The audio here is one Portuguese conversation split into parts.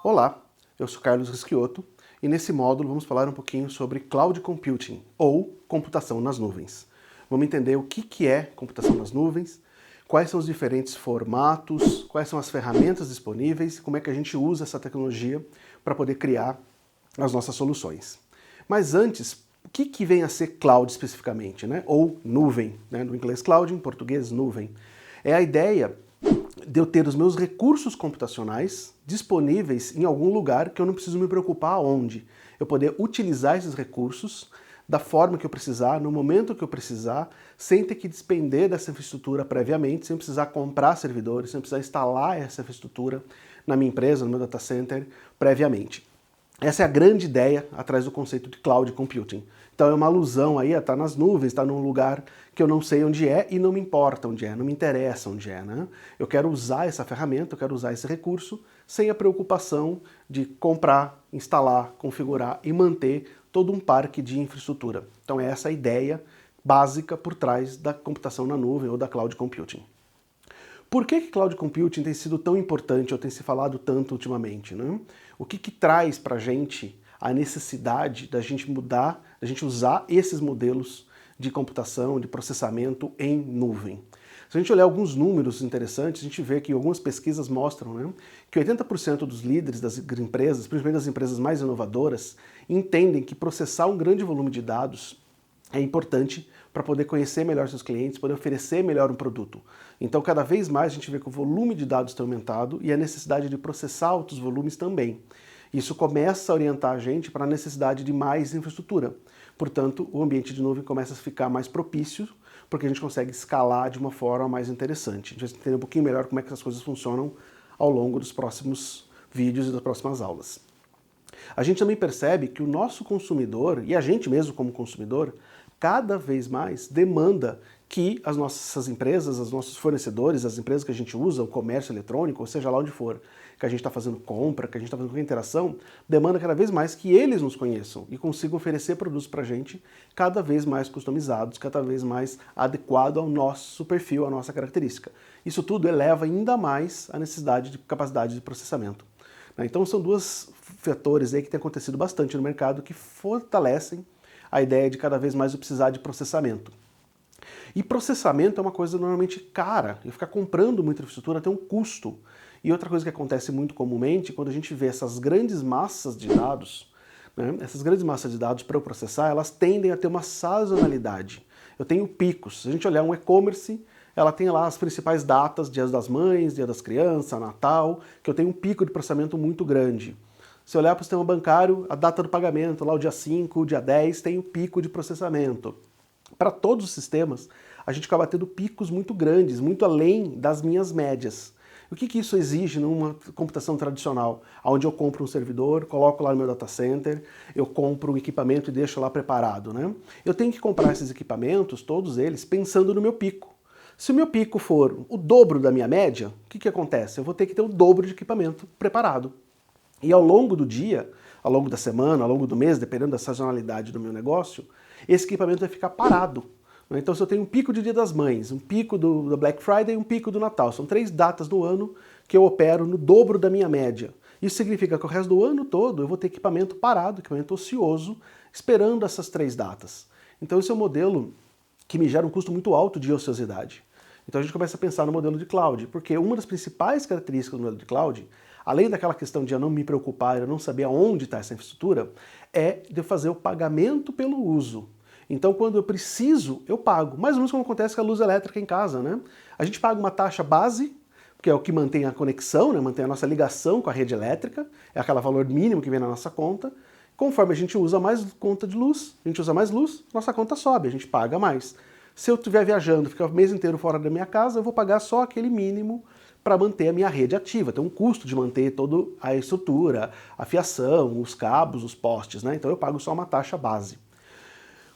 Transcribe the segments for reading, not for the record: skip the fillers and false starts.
Olá, eu sou Carlos Rischiotto e nesse módulo vamos falar um pouquinho sobre Cloud Computing, ou computação nas nuvens. Vamos entender o que é computação nas nuvens, quais são os diferentes formatos, quais são as ferramentas disponíveis e como é que a gente usa essa tecnologia para poder criar as nossas soluções. Mas antes, o que vem a ser cloud especificamente, né? Ou nuvem, né? No inglês cloud, em português nuvem. É a ideia de eu ter os meus recursos computacionais disponíveis em algum lugar que eu não preciso me preocupar aonde. Eu poder utilizar esses recursos da forma que eu precisar, no momento que eu precisar, sem ter que despender dessa infraestrutura previamente, sem precisar comprar servidores, sem precisar instalar essa infraestrutura na minha empresa, no meu data center, previamente. Essa é a grande ideia atrás do conceito de Cloud Computing. Então é uma alusão aí a estar nas nuvens, estar num lugar que eu não sei onde é e não me importa onde é, não me interessa onde é, né? Eu quero usar essa ferramenta, eu quero usar esse recurso sem a preocupação de comprar, instalar, configurar e manter todo um parque de infraestrutura. Então é essa a ideia básica por trás da computação na nuvem ou da Cloud Computing. Por que Cloud Computing tem sido tão importante ou tem se falado tanto ultimamente, né? O que traz para a gente a necessidade da gente mudar, da gente usar esses modelos de computação, de processamento em nuvem? Se a gente olhar alguns números interessantes, a gente vê que algumas pesquisas mostram, né, que 80% dos líderes das empresas, principalmente das empresas mais inovadoras, entendem que processar um grande volume de dados é importante para poder conhecer melhor seus clientes, poder oferecer melhor um produto. Então, cada vez mais a gente vê que o volume de dados tem aumentado e a necessidade de processar altos volumes também. Isso começa a orientar a gente para a necessidade de mais infraestrutura. Portanto, o ambiente de nuvem começa a ficar mais propício, porque a gente consegue escalar de uma forma mais interessante. A gente vai entender um pouquinho melhor como é que essas coisas funcionam ao longo dos próximos vídeos e das próximas aulas. A gente também percebe que o nosso consumidor, e a gente mesmo como consumidor, cada vez mais demanda que as nossas empresas, os nossos fornecedores, as empresas que a gente usa, o comércio eletrônico, ou seja lá onde for, que a gente está fazendo compra, que a gente está fazendo qualquer interação, demanda cada vez mais que eles nos conheçam e consigam oferecer produtos para a gente cada vez mais customizados, cada vez mais adequado ao nosso perfil, à nossa característica. Isso tudo eleva ainda mais a necessidade de capacidade de processamento. Então são dois fatores aí que têm acontecido bastante no mercado que fortalecem a ideia de cada vez mais eu precisar de processamento. E processamento é uma coisa normalmente cara, e ficar comprando muita infraestrutura tem um custo. E outra coisa que acontece muito comumente, quando a gente vê essas grandes massas de dados, né, essas grandes massas de dados para eu processar, elas tendem a ter uma sazonalidade. Eu tenho picos. Se a gente olhar um e-commerce, ela tem lá as principais datas, Dias das Mães, Dia das Crianças, Natal, que eu tenho um pico de processamento muito grande. Se olhar para o sistema bancário, a data do pagamento, lá o dia 5, o dia 10, tem o pico de processamento. Para todos os sistemas, a gente acaba tendo picos muito grandes, muito além das minhas médias. O que isso exige numa computação tradicional? Onde eu compro um servidor, coloco lá no meu data center, eu compro um equipamento e deixo lá preparado, né? Eu tenho que comprar esses equipamentos, todos eles, pensando no meu pico. Se o meu pico for o dobro da minha média, o que acontece? Eu vou ter que ter o dobro de equipamento preparado. E ao longo do dia, ao longo da semana, ao longo do mês, dependendo da sazonalidade do meu negócio, esse equipamento vai ficar parado. Então se eu tenho um pico de Dia das Mães, um pico do Black Friday e um pico do Natal, são 3 datas no ano que eu opero no dobro da minha média. Isso significa que o resto do ano todo eu vou ter equipamento parado, equipamento ocioso, esperando essas 3 datas. Então esse é um modelo que me gera um custo muito alto de ociosidade. Então a gente começa a pensar no modelo de cloud, porque uma das principais características do modelo de cloud, além daquela questão de eu não me preocupar, eu não saber aonde está essa infraestrutura, é de eu fazer o pagamento pelo uso. Então quando eu preciso, eu pago. Mais ou menos como acontece com a luz elétrica em casa, né? A gente paga uma taxa base, que é o que mantém a conexão, né? Mantém a nossa ligação com a rede elétrica, é aquele valor mínimo que vem na nossa conta. Conforme a gente usa mais conta de luz, a gente usa mais luz, nossa conta sobe, a gente paga mais. Se eu estiver viajando, ficar o mês inteiro fora da minha casa, eu vou pagar só aquele mínimo para manter a minha rede ativa. Tem um custo de manter toda a estrutura, a fiação, os cabos, os postes, né? Então eu pago só uma taxa base.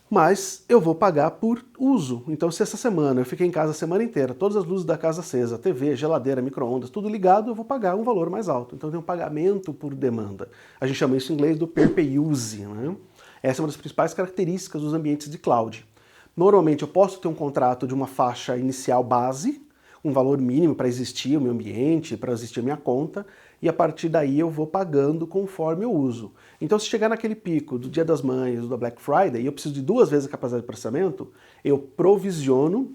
Mas eu vou pagar por uso. Então se essa semana eu fiquei em casa a semana inteira, todas as luzes da casa acesas, TV, geladeira, micro-ondas, tudo ligado, eu vou pagar um valor mais alto. Então tem um pagamento por demanda. A gente chama isso em inglês do pay-per-use, né? Essa é uma das principais características dos ambientes de cloud. Normalmente eu posso ter um contrato de uma faixa inicial base, um valor mínimo para existir o meu ambiente, para existir a minha conta, e a partir daí eu vou pagando conforme eu uso. Então se chegar naquele pico do Dia das Mães, do Black Friday, e eu preciso de 2 vezes a capacidade de processamento, eu provisiono,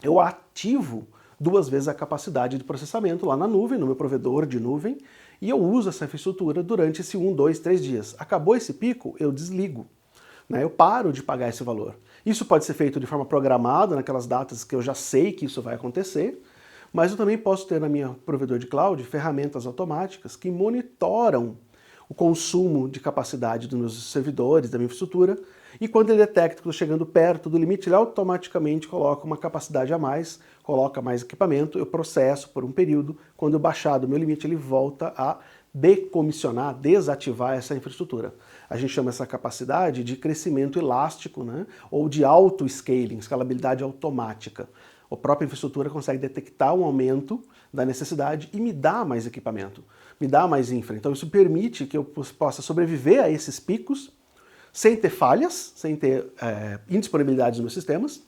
eu ativo 2 vezes a capacidade de processamento lá na nuvem, no meu provedor de nuvem, e eu uso essa infraestrutura durante esse 1, 2, 3 dias. Acabou esse pico, eu desligo. Eu paro de pagar esse valor. Isso pode ser feito de forma programada, naquelas datas que eu já sei que isso vai acontecer, mas eu também posso ter na minha provedor de cloud ferramentas automáticas que monitoram o consumo de capacidade dos meus servidores, da minha infraestrutura, e quando ele detecta que estou chegando perto do limite, ele automaticamente coloca uma capacidade a mais, coloca mais equipamento, eu processo por um período, quando eu baixar do meu limite, ele volta a decomissionar, desativar essa infraestrutura. A gente chama essa capacidade de crescimento elástico, né? Ou de auto-scaling, escalabilidade automática. A própria infraestrutura consegue detectar um aumento da necessidade e me dá mais equipamento, me dá mais infra. Então isso permite que eu possa sobreviver a esses picos sem ter falhas, sem ter indisponibilidades nos meus sistemas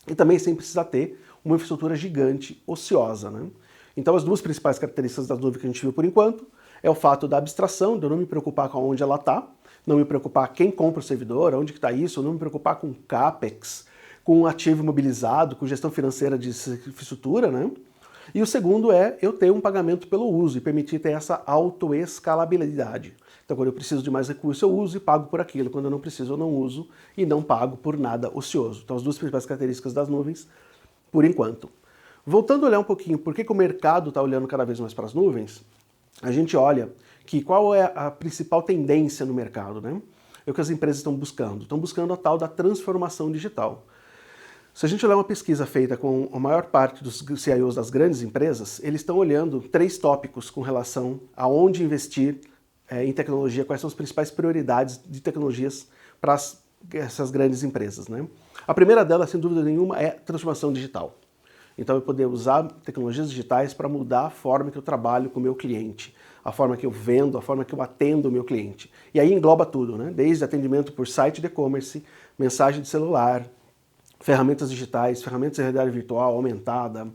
e também sem precisar ter uma infraestrutura gigante, ociosa, né? Então as 2 principais características das nuvens que a gente viu por enquanto é o fato da abstração, de eu não me preocupar com onde ela está, não me preocupar quem compra o servidor, onde que está isso, não me preocupar com CAPEX, com ativo imobilizado, com gestão financeira de infraestrutura, né? E o segundo é eu ter um pagamento pelo uso e permitir ter essa autoescalabilidade. Então quando eu preciso de mais recurso eu uso e pago por aquilo, quando eu não preciso eu não uso e não pago por nada ocioso. Então as 2 principais características das nuvens, por enquanto. Voltando a olhar um pouquinho por que o mercado está olhando cada vez mais para as nuvens, a gente olha que qual é a principal tendência no mercado, né? É o que as empresas estão buscando. Estão buscando a tal da transformação digital. Se a gente olhar uma pesquisa feita com a maior parte dos CIOs das grandes empresas, eles estão olhando 3 tópicos com relação a onde investir em tecnologia, quais são as principais prioridades de tecnologias para essas grandes empresas, né? A primeira delas, sem dúvida nenhuma, é transformação digital. Então eu poder usar tecnologias digitais para mudar a forma que eu trabalho com o meu cliente, a forma que eu vendo, a forma que eu atendo o meu cliente. E aí engloba tudo, né? Desde atendimento por site de e-commerce, mensagem de celular, ferramentas digitais, ferramentas de realidade virtual aumentada,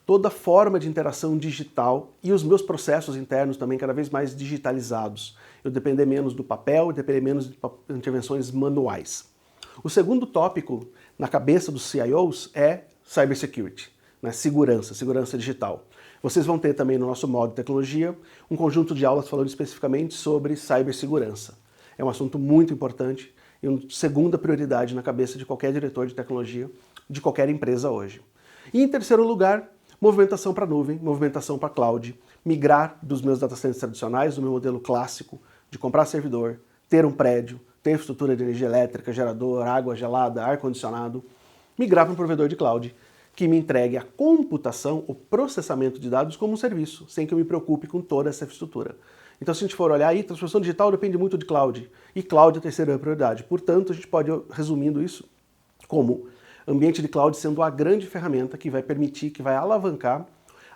toda forma de interação digital e os meus processos internos também cada vez mais digitalizados. Eu depender menos do papel, depender menos de intervenções manuais. O segundo tópico na cabeça dos CIOs é cybersecurity, né? Segurança digital. Vocês vão ter também no nosso módulo de tecnologia um conjunto de aulas falando especificamente sobre cibersegurança. É um assunto muito importante e uma segunda prioridade na cabeça de qualquer diretor de tecnologia de qualquer empresa hoje. E em terceiro lugar, movimentação para nuvem, movimentação para cloud, migrar dos meus data centers tradicionais, do meu modelo clássico de comprar servidor, ter um prédio, ter infraestrutura de energia elétrica, gerador, água gelada, ar-condicionado, migrar para um provedor de cloud que me entregue a computação, o processamento de dados como um serviço, sem que eu me preocupe com toda essa infraestrutura. Então se a gente for olhar aí, transformação digital depende muito de cloud, e cloud é a terceira prioridade. Portanto, a gente pode, resumindo isso, como ambiente de cloud sendo a grande ferramenta que vai permitir, que vai alavancar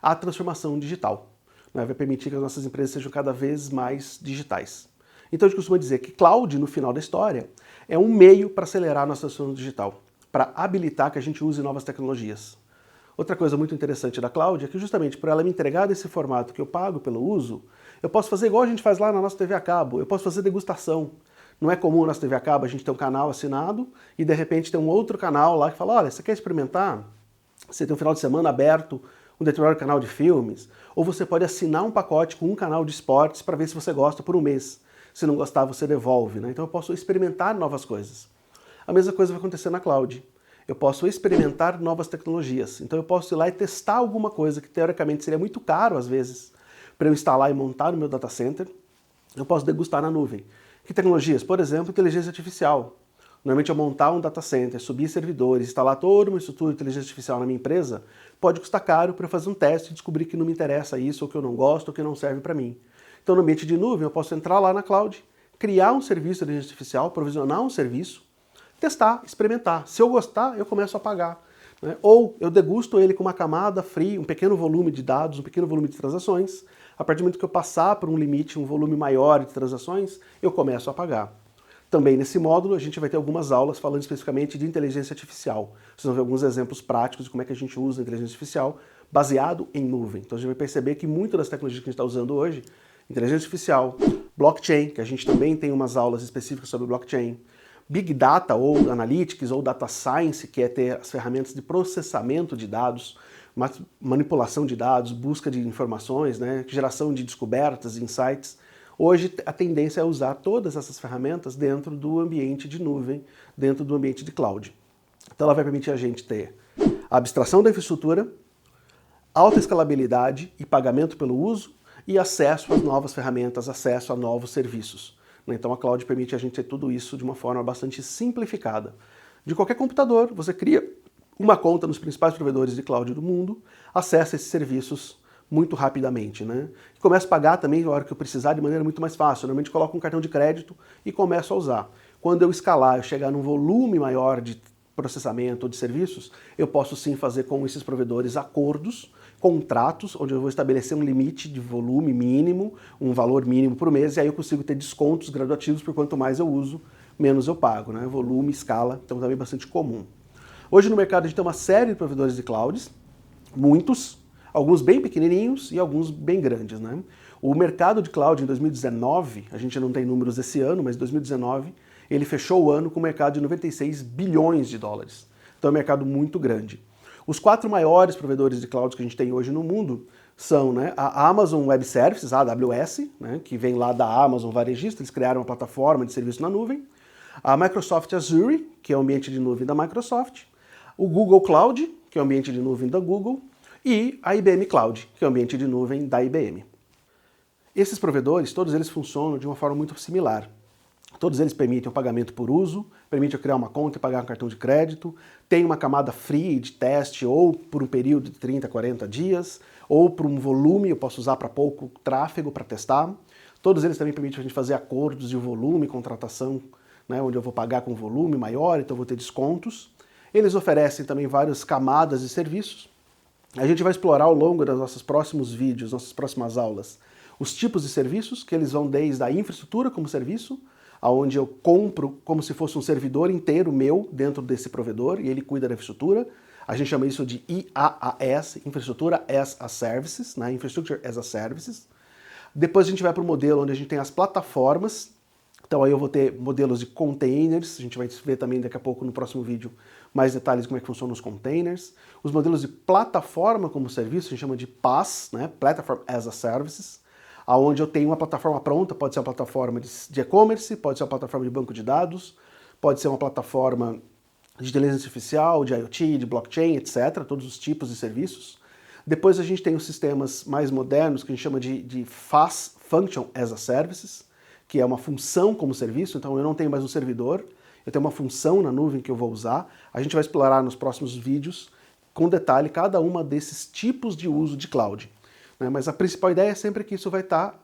a transformação digital, né? Vai permitir que as nossas empresas sejam cada vez mais digitais. Então a gente costuma dizer que cloud, no final da história, é um meio para acelerar a nossa transformação digital, para habilitar que a gente use novas tecnologias. Outra coisa muito interessante da cloud é que justamente por ela me entregar desse formato que eu pago pelo uso, eu posso fazer igual a gente faz lá na nossa TV a cabo, eu posso fazer degustação. Não é comum na nossa TV a cabo a gente ter um canal assinado e de repente tem um outro canal lá que fala, olha, você quer experimentar? Você tem um final de semana aberto, um determinado canal de filmes, ou você pode assinar um pacote com um canal de esportes para ver se você gosta por um mês. Se não gostar, você devolve, né? Então eu posso experimentar novas coisas. A mesma coisa vai acontecer na cloud. Eu posso experimentar novas tecnologias. Então eu posso ir lá e testar alguma coisa que teoricamente seria muito caro às vezes para eu instalar e montar no meu data center. Eu posso degustar na nuvem. Que tecnologias? Por exemplo, inteligência artificial. Normalmente eu montar um data center, subir servidores, instalar toda uma estrutura de inteligência artificial na minha empresa, pode custar caro para eu fazer um teste e descobrir que não me interessa isso, ou que eu não gosto, ou que não serve para mim. Então no ambiente de nuvem eu posso entrar lá na cloud, criar um serviço de inteligência artificial, provisionar um serviço, testar, experimentar. Se eu gostar, eu começo a pagar, né? Ou eu degusto ele com uma camada free, um pequeno volume de dados, um pequeno volume de transações. A partir do momento que eu passar por um limite, um volume maior de transações, eu começo a pagar. Também nesse módulo a gente vai ter algumas aulas falando especificamente de inteligência artificial. Vocês vão ver alguns exemplos práticos de como é que a gente usa a inteligência artificial baseado em nuvem. Então a gente vai perceber que muitas das tecnologias que a gente está usando hoje inteligência artificial, blockchain, que a gente também tem umas aulas específicas sobre blockchain, Big Data ou Analytics ou Data Science, que é ter as ferramentas de processamento de dados, manipulação de dados, busca de informações, né, geração de descobertas, insights. Hoje a tendência é usar todas essas ferramentas dentro do ambiente de nuvem, dentro do ambiente de cloud. Então ela vai permitir a gente ter a abstração da infraestrutura, alta escalabilidade e pagamento pelo uso e acesso às novas ferramentas, acesso a novos serviços. Então a cloud permite a gente ter tudo isso de uma forma bastante simplificada. De qualquer computador, você cria uma conta nos principais provedores de cloud do mundo, acessa esses serviços muito rapidamente, né? E começa a pagar também na hora que eu precisar de maneira muito mais fácil. Normalmente coloco um cartão de crédito e começo a usar. Quando eu escalar, eu chegar num volume maior de processamento ou de serviços, eu posso sim fazer com esses provedores acordos, contratos, onde eu vou estabelecer um limite de volume mínimo, um valor mínimo por mês, e aí eu consigo ter descontos graduativos por quanto mais eu uso, menos eu pago, né? Volume, escala, então também bastante comum. Hoje no mercado a gente tem uma série de provedores de clouds, muitos, alguns bem pequenininhos e alguns bem grandes, né? O mercado de cloud em 2019, a gente não tem números desse ano, mas em 2019, ele fechou o ano com um mercado de 96 bilhões de dólares. Então é um mercado muito grande. Os 4 maiores provedores de cloud que a gente tem hoje no mundo são, né, a Amazon Web Services, a AWS, né, que vem lá da Amazon varejista, eles criaram uma plataforma de serviço na nuvem, a Microsoft Azure, que é o ambiente de nuvem da Microsoft, o Google Cloud, que é o ambiente de nuvem da Google, e a IBM Cloud, que é o ambiente de nuvem da IBM. Esses provedores, todos eles funcionam de uma forma muito similar. Todos eles permitem o pagamento por uso, permitem eu criar uma conta e pagar um cartão de crédito, tem uma camada free de teste ou por um período de 30, 40 dias, ou por um volume, eu posso usar para pouco tráfego para testar. Todos eles também permitem a gente fazer acordos de volume, contratação, né, onde eu vou pagar com volume maior, então eu vou ter descontos. Eles oferecem também várias camadas de serviços. A gente vai explorar ao longo dos nossos próximos vídeos, nossas próximas aulas, os tipos de serviços, que eles vão desde a infraestrutura como serviço, onde eu compro como se fosse um servidor inteiro meu dentro desse provedor e ele cuida da infraestrutura. A gente chama isso de IaaS, Infrastructure as a Services, né? Infrastructure as a Services. Depois a gente vai para o modelo onde a gente tem as plataformas. Então aí eu vou ter modelos de containers, a gente vai ver também daqui a pouco no próximo vídeo mais detalhes de como é que funcionam os containers. Os modelos de plataforma como serviço, a gente chama de PaaS, né? Platform as a Services, onde eu tenho uma plataforma pronta, pode ser uma plataforma de e-commerce, pode ser uma plataforma de banco de dados, pode ser uma plataforma de inteligência artificial, de IoT, de blockchain, etc., todos os tipos de serviços. Depois a gente tem os sistemas mais modernos, que a gente chama de FaaS, Function as a Services, que é uma função como serviço, então eu não tenho mais um servidor, eu tenho uma função na nuvem que eu vou usar. A gente vai explorar nos próximos vídeos, com detalhe, cada uma desses tipos de uso de cloud. Mas a principal ideia é sempre que isso vai estar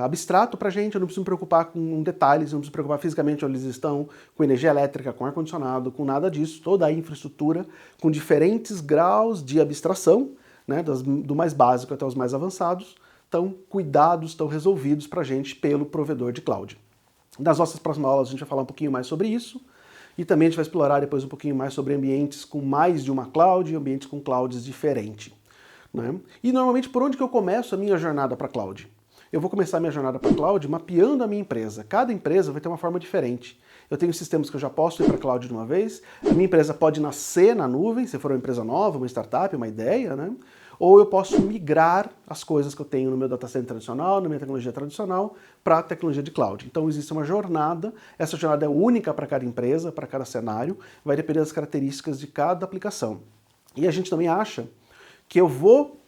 abstrato para a gente, eu não preciso me preocupar com detalhes, eu não preciso me preocupar fisicamente onde eles estão, com energia elétrica, com ar-condicionado, com nada disso, toda a infraestrutura com diferentes graus de abstração, né, do mais básico até os mais avançados, estão cuidados, estão resolvidos para a gente pelo provedor de cloud. Nas nossas próximas aulas a gente vai falar um pouquinho mais sobre isso, e também a gente vai explorar depois um pouquinho mais sobre ambientes com mais de uma cloud e ambientes com clouds diferentes. Né? E normalmente por onde que eu começo a minha jornada para cloud? Eu vou começar a minha jornada para cloud mapeando a minha empresa. Cada empresa vai ter uma forma diferente. Eu tenho sistemas que eu já posso ir para cloud de uma vez, a minha empresa pode nascer na nuvem, se for uma empresa nova, uma startup, uma ideia, né? Ou eu posso migrar as coisas que eu tenho no meu data center tradicional, na minha tecnologia tradicional, para a tecnologia de cloud. Então existe uma jornada, essa jornada é única para cada empresa, para cada cenário, vai depender das características de cada aplicação. E a gente também acha que eu vou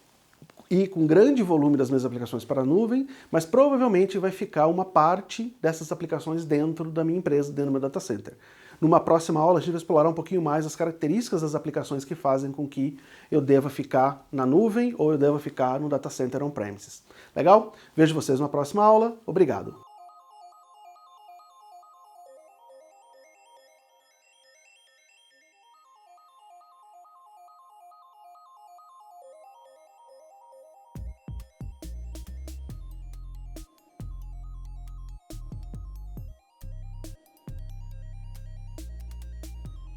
ir com grande volume das minhas aplicações para a nuvem, mas provavelmente vai ficar uma parte dessas aplicações dentro da minha empresa, dentro do meu data center. Numa próxima aula a gente vai explorar um pouquinho mais as características das aplicações que fazem com que eu deva ficar na nuvem ou eu deva ficar no data center on-premises. Legal? Vejo vocês na próxima aula. Obrigado!